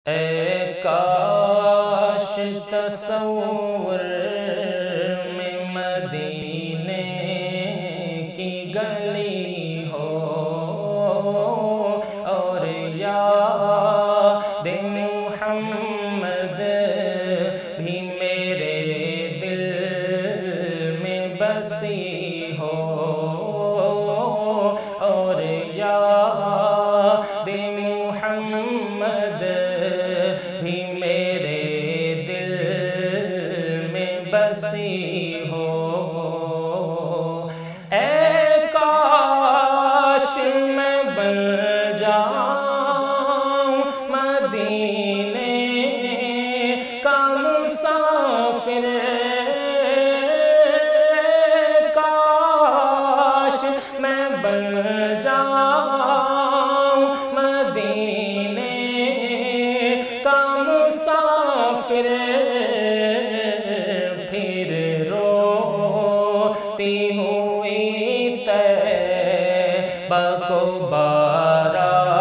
اے کاش تصور میں مدینے کی گلی ہو اور یاد محمد بھی میرے دل میں بسی ہو اور یاد محمد بھی میرے دل میں بسی ہو۔ اے کاش میں بن جاؤں مدینے کا مسافر، اے کاش میں بن جاؤں مدینے کا مسافر، پھر روتی ہوئی طیبہ کو بارات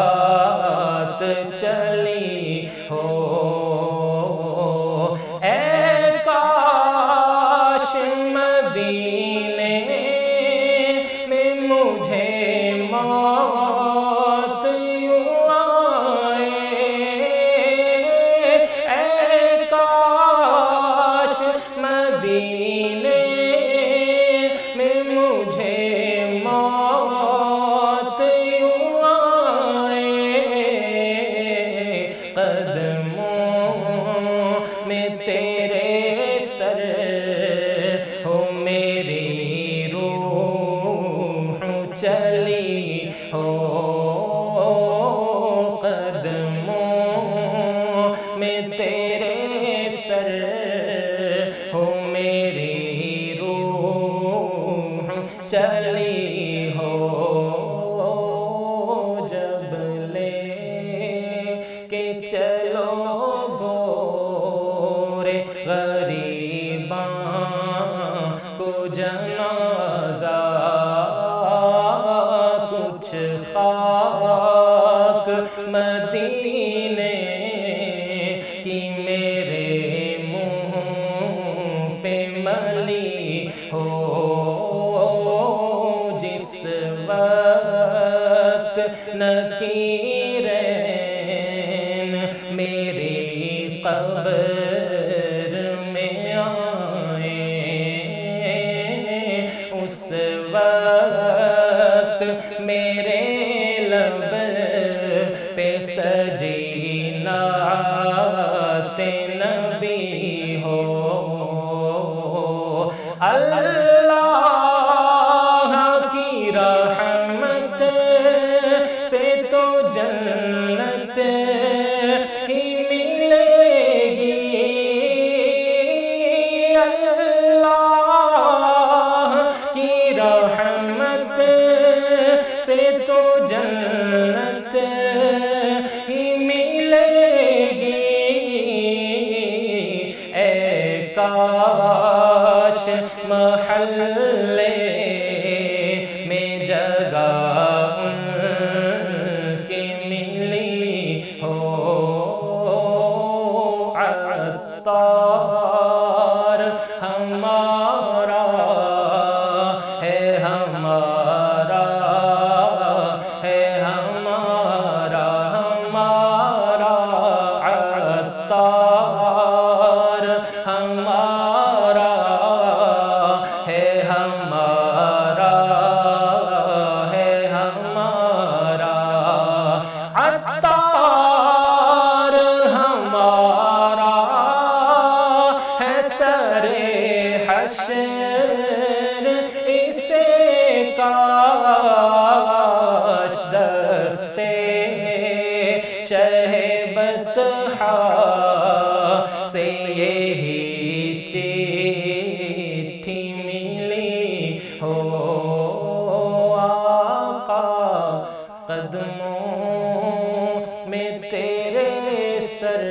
چلی ہو۔ اے کاش مدینے میں مجھے موت یوں آئے، اے کاش مدینے میں مجھے موت یوں آئے، قدموں میں تیرے سر ہو میری روح چلی ہو، قدموں میں تیرے سر ہو میری روح چلی ہو۔ جب لے کے چلو گورے غریباں کو جنازہ، کچھ خاک مدینے کی میرے منہ پہ ملی ہو۔ جس وقت نکیرین میری قبر میں آئیں، اس وقت میرے لب پہ سجی نعت نبی ہو۔ اللہ کی رحمت سے تو جنت ہی ملے گی، اللہ کی رحمت سے تو جنت ہی ملے گی۔ اے کاش محلے میں جگہ ان کی ملی ہو۔ عطار ہمارا ہے، ہمارا ہے، ہمارا ہمارا عطار ہمارا ہے، ہمارا ہے، ہمارا عطار ہمارا ہے، سر حشر اسے کاش دستے شہ بطحا سے یہی چٹھی ملی ہو۔ آقا قدموں میں تیرے سر